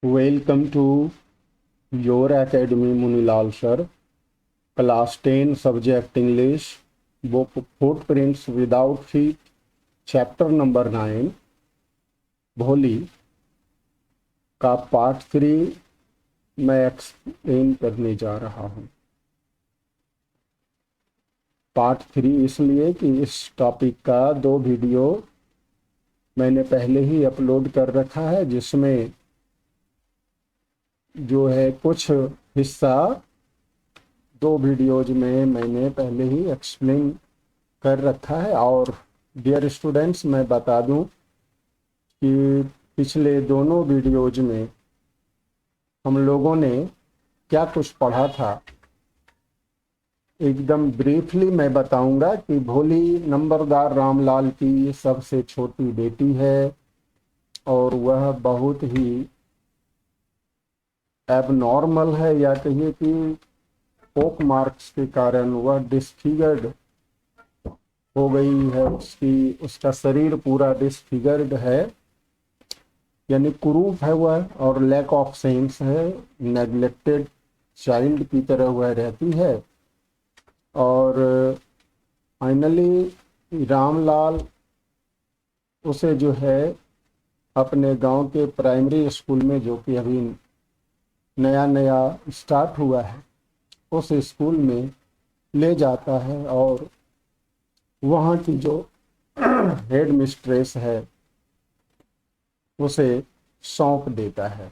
Welcome to your academy, Munilal sir. Class 10, subject English, book Footprints Without Feet, chapter number 9, भोली का part 3 मैं explain करने जा रहा हूँ। पार्ट 3 इसलिए कि इस टॉपिक का 2 वीडियो मैंने पहले ही अपलोड कर रखा है, जिसमें जो है कुछ हिस्सा 2 वीडियोज में मैंने पहले ही एक्सप्लेन कर रखा है। और डियर स्टूडेंट्स, मैं बता दूं कि पिछले दोनों वीडियोज में हम लोगों ने क्या कुछ पढ़ा था, एकदम ब्रीफली मैं बताऊंगा कि भोली नंबरदार रामलाल की सबसे छोटी बेटी है और वह बहुत ही एबनॉर्मल है, या कहिए कि पोक मार्क्स के कारण वह डिसफिगर्ड हो गई है। उसका शरीर पूरा डिसफिगर्ड है, यानी कुरूप है वह, और लैक ऑफ सेंस है, नेग्लेक्टेड चाइल्ड की तरह वह रहती है। और फाइनली रामलाल उसे जो है अपने गांव के प्राइमरी स्कूल में, जो कि अभी नया नया स्टार्ट हुआ है, उस स्कूल में ले जाता है और वहाँ की जो हेड मिस्ट्रेस है उसे सौंप देता है,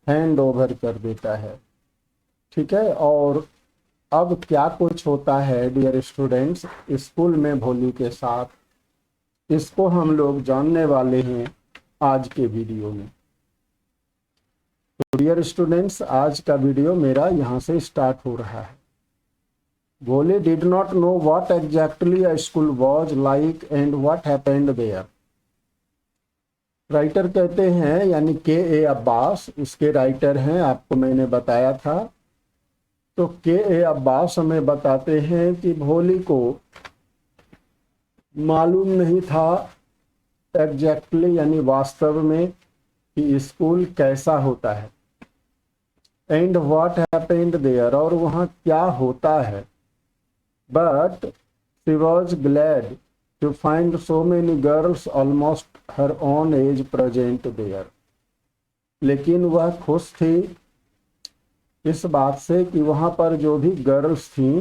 हैंड ओवर कर देता है। ठीक है। और अब क्या कुछ होता है डियर स्टूडेंट्स स्कूल में भोली के साथ, इसको हम लोग जानने वाले हैं आज के वीडियो में। तो डियर स्टूडेंट्स, आज का वीडियो मेरा यहाँ से स्टार्ट हो रहा है। Bholi did not know what exactly a school was like and what happened there. Writer कहते हैं, यानी के अब्बास इसके राइटर हैं, आपको मैंने बताया था। तो के अब्बास हमें बताते हैं कि भोली को मालूम नहीं था एग्जैक्टली, यानी वास्तव में, कि स्कूल कैसा होता है, एंड व्हाट हैपेंड देयर, और वहाँ क्या होता है। But she was glad to find so many girls almost her own age present there. लेकिन वह खुश थी इस बात से कि वहाँ पर जो भी गर्ल्स थीं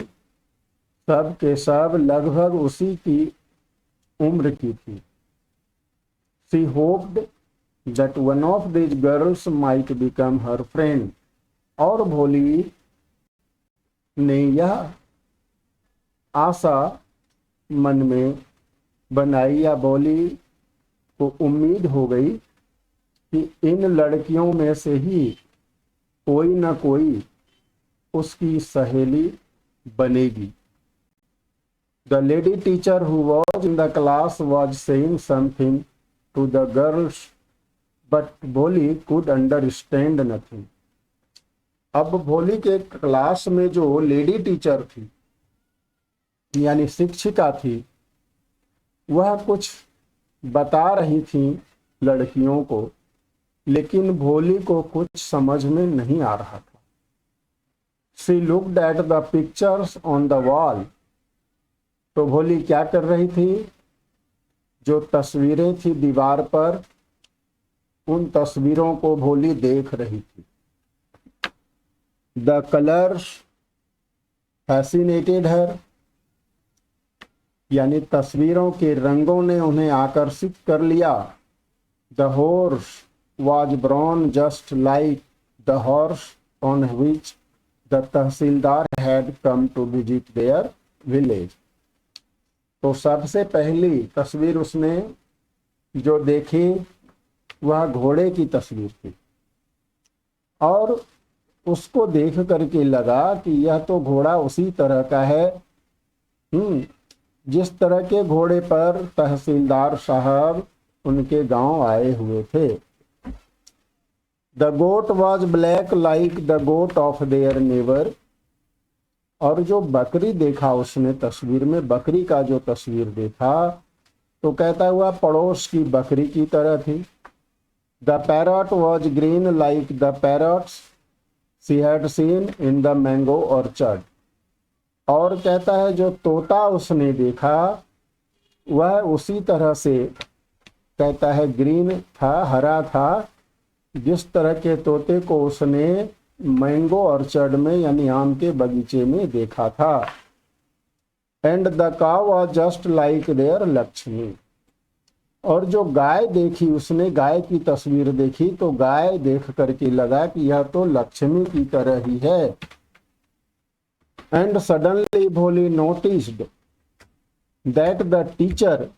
सब के सब लगभग उसी की उम्र की थी। She hoped that one of these girls might become her friend, और भोली ने यह आशा मन में बनाई, या भोली को उम्मीद हो गई कि इन लड़कियों में से ही कोई ना कोई उसकी सहेली बनेगी। The lady teacher who was in the class was saying something to the girls, but Bholi could understand nothing. अब भोली के क्लास में जो लेडी टीचर थी, यानी शिक्षिका थी, वह कुछ बता रही थी लड़कियों को, लेकिन भोली को कुछ समझ में नहीं आ रहा था। She looked at the pictures on the wall. तो भोली क्या कर रही थी, जो तस्वीरें थी दीवार पर, उन तस्वीरों को भोली देख रही थी। द कलर्स फैसिनेटेड हर, यानी तस्वीरों के रंगों ने उन्हें आकर्षित कर लिया। The horse was brown just like the horse on which the tehsildar had come to visit their village। तो सबसे पहली तस्वीर उसने जो देखी वह घोड़े की तस्वीर थी, और उसको देख करके लगा कि यह तो घोड़ा उसी तरह का है जिस तरह के घोड़े पर तहसीलदार साहब उनके गांव आए हुए थे। The goat was black like the goat of their neighbor, और जो बकरी देखा उसने तस्वीर में, बकरी का जो तस्वीर देखा, तो कहता हुआ पड़ोस की बकरी की तरह थी। The parrot was green like the parrots she had seen in the mango orchard. और कहता है जो तोता उसने देखा वह उसी तरह से, कहता है ग्रीन था, हरा था, जिस तरह के तोते को उसने मैंगो ऑर्चर्ड में यानी आम के बगीचे में देखा था। And the cow was just like their Lakshmi. और जो गाय देखी उसने, गाय की तस्वीर देखी तो गाय देख करके लगा कि यह तो लक्ष्मी की तरह ही है। एंड सडनली भोली noticed that the teacher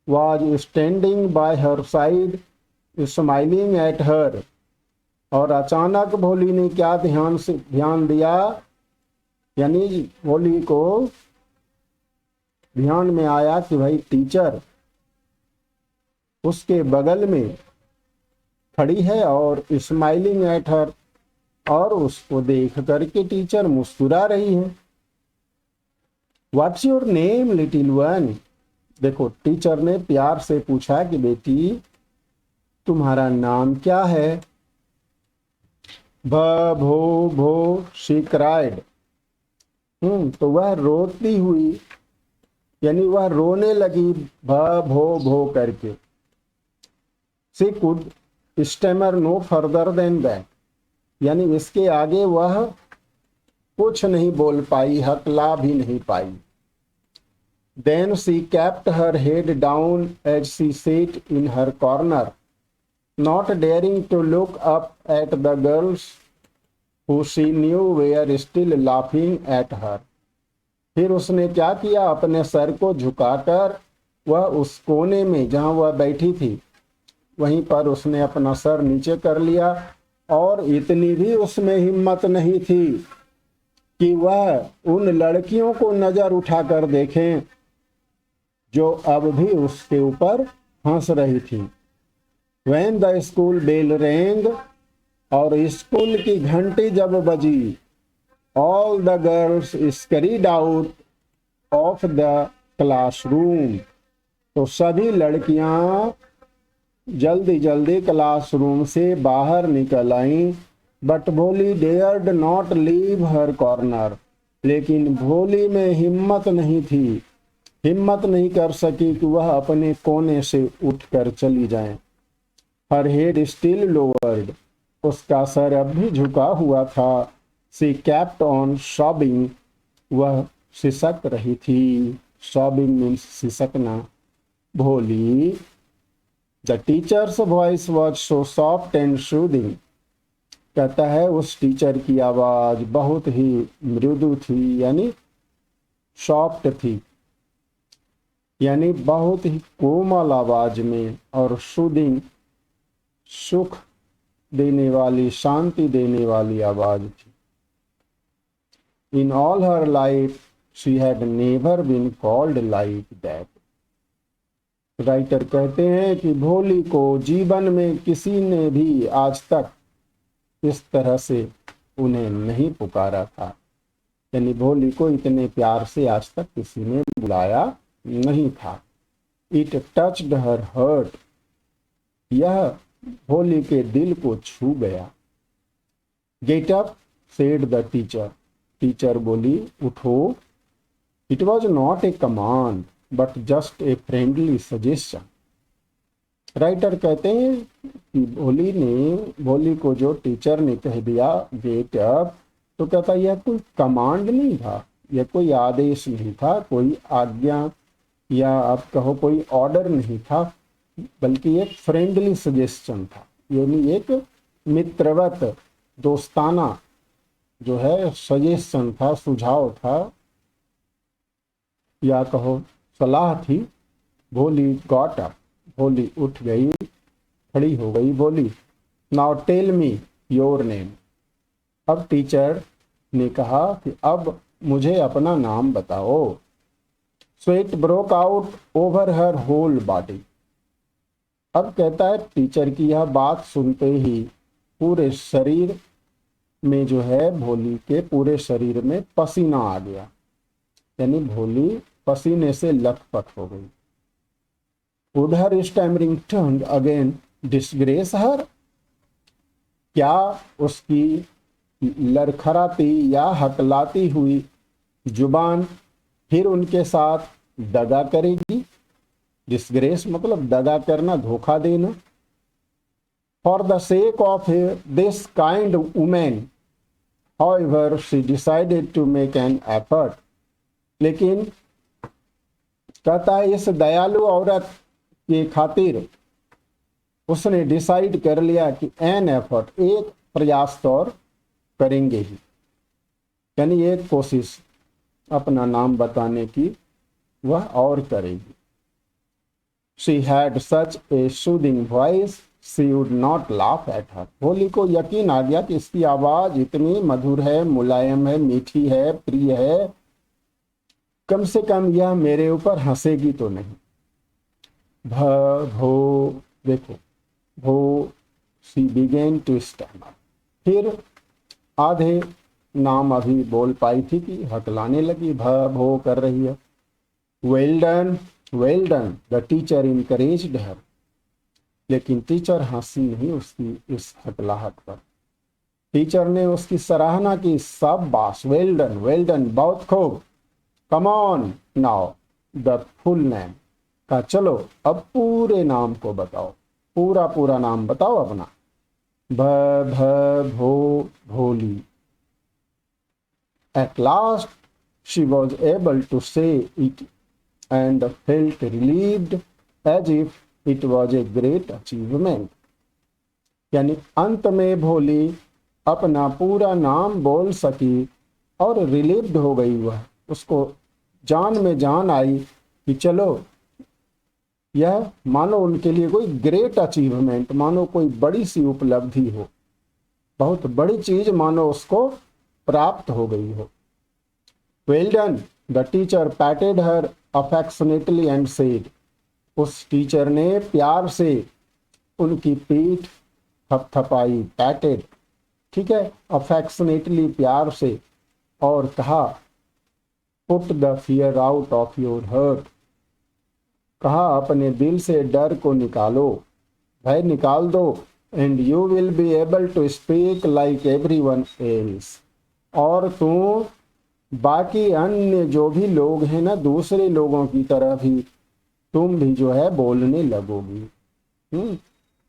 was standing bye her side smiling at her. और अचानक भोली ने क्या ध्यान दिया, यानी भोली को ध्यान में आया कि भाई टीचर उसके बगल में खड़ी है और स्माइलिंग एट हर, और उसको देख करके टीचर मुस्कुरा रही है। What's your name little one. देखो टीचर ने प्यार से पूछा कि बेटी तुम्हारा नाम क्या है। भ भो भो शी क्राइड। तो वह रोती हुई, यानी वह रोने लगी भ भो भो करके। She could stammer no further than that, यानी इसके आगे वह कुछ नहीं बोल पाई, हकला भी नहीं पाई। Then she kept her head down as she sat in her corner, not daring to look up at the girls who she knew were still laughing at her। फिर उसने क्या किया, अपने सर को झुकाकर वह उस कोने में जहां वह बैठी थी वहीं पर उसने अपना सर नीचे कर लिया, और इतनी भी उसमें हिम्मत नहीं थी कि वह उन लड़कियों को नजर उठाकर देखें जो अब भी उसके ऊपर हंस रही थी। When the school bell rang, और स्कूल की घंटी जब बजी, all the girls scurried out of the classroom, तो सभी लड़कियां जल्दी जल्दी क्लासरूम से बाहर निकल आईं। बट भोली dared not leave her corner, लेकिन भोली में हिम्मत नहीं थी, हिम्मत नहीं कर सकी कि वह अपने कोने से उठकर चली जाए। हर हेड स्टिल लोवर्ड, उसका सर अब भी झुका हुआ था। सी कैप्ट ऑन सॉबिंग, वह सिसक रही थी। सॉबिंग मीन्स सिसकना। Bholi, the teacher's voice was so soft and soothing, कहता है उस टीचर की आवाज बहुत ही मृदु थी, यानी सॉफ्ट थी, यानी बहुत ही कोमल आवाज में, और सूदिंग सुख देने वाली, शांति देने वाली आवाज थी। In all her life she had never been called like that. Writer कहते हैं कि भोली को जीवन में किसी ने भी आज तक इस तरह से उन्हें नहीं पुकारा था, यानी भोली को इतने प्यार से आज तक किसी ने बुलाया नहीं था। इट टच्ड हर हर्ट, यह भोली के दिल को छू गया। Get up said the teacher, teacher बोली उठो। It was not a command but just a friendly suggestion. Writer कहते हैं कि भोली को जो टीचर ने कह दिया गेट अप, तो कहता यह कोई कमांड नहीं था, यह कोई आदेश नहीं था, कोई आज्ञा या आप कहो कोई ऑर्डर नहीं था, बल्कि एक फ्रेंडली सजेशन था, यानी एक मित्रवत दोस्ताना जो है सजेशन था, सुझाव था, या कहो सलाह थी। भोली गॉट अप, भोली उठ गई, खड़ी हो गई, बोली now tell me your name. अब टीचर ने कहा कि अब मुझे अपना नाम बताओ। Sweat broke out over her whole body. अब कहता है टीचर की यह बात सुनते ही पूरे शरीर में जो है, भोली के पूरे शरीर में पसीना आ गया, यानी भोली पसीने से लथपथ हो गई। Would her stammering tongue again disgrace her, क्या उसकी लड़खड़ाती या हकलाती हुई जुबान फिर उनके साथ दगा करेगी। डिसग्रेस मतलब दगा करना, धोखा देना। For the sake of this kind woman however she decided to make an effort, लेकिन कहता है इस दयालु औरत की खातिर उसने डिसाइड कर लिया कि एन एफर्ट, एक प्रयास तो और करेंगे ही, यानी एक कोशिश अपना नाम बताने की वह और करेगी। She had such A soothing voice she would not laugh at her. भोली को यकीन आ गया कि इसकी आवाज इतनी मधुर है, मुलायम है, मीठी है, प्रिय है, कम से कम यह मेरे ऊपर हंसेगी तो नहीं। भो, देखो भो, शी बिगेन टू स्टैमर। फिर आधे नाम अभी बोल पाई थी कि हकलाने लगी, भो कर रही है। Well done, well done, the teacher encouraged her. लेकिन टीचर हंसी नहीं उसकी इस हकलाहट पर। टीचर ने उसकी सराहना की, शाबाश, वेल डन, बहुत खूब। Come on now the full name, का चलो अब पूरे नाम को बताओ, पूरा पूरा नाम बताओ अपना। भो, भोली। At last she was able to say it and felt relieved as if it was a great achievement. यानी अंत में भोली अपना पूरा नाम बोल सकी और रिलीव्ड हो गई। वह उसको जान में जान आई कि चलो यह मानो उनके लिए कोई ग्रेट अचीवमेंट, मानो कोई बड़ी सी उपलब्धि हो, बहुत बड़ी चीज मानो उसको प्राप्त हो गई हो। Well done, the teacher पैटेड her affectionately and said. उस टीचर ने प्यार से उनकी पीठ थपथपाई, पैटेड, ठीक है, अफेक्शनेटली, प्यार से, और कहा put the fear out of your heart. कहा अपने दिल से डर को निकालो, भय निकाल दो। And you will be able to speak like everyone else. और तू बाकी अन्य जो भी लोग हैं ना, दूसरे लोगों की तरह भी तुम भी जो है बोलने लगोगी।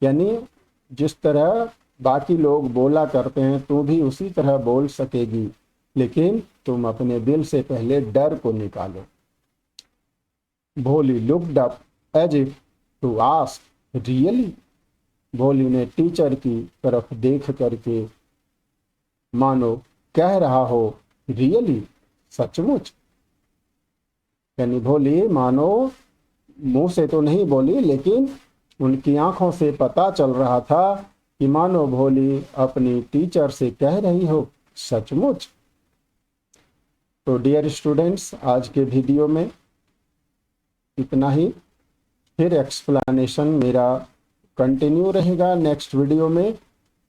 यानी जिस तरह बाकी लोग बोला करते हैं तू भी उसी तरह बोल सकेगी, लेकिन तुम अपने दिल से पहले डर को निकालो। Bholi looked up as if to ask really. Bholi ने टीचर की तरफ देख करके मानो कह रहा हो, रियली, सचमुच। यानी भोली मानो मुंह से तो नहीं बोली, लेकिन उनकी आंखों से पता चल रहा था कि मानो भोली अपनी टीचर से कह रही हो, सचमुच। तो डियर स्टूडेंट्स, आज के वीडियो में इतना ही। फिर एक्सप्लेनेशन मेरा कंटिन्यू रहेगा नेक्स्ट वीडियो में।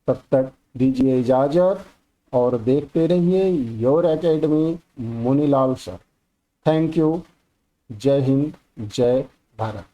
तब तक दीजिए इजाज़त और देखते रहिए your academy Munilal sir. Thank you. जय हिंद, जय भारत।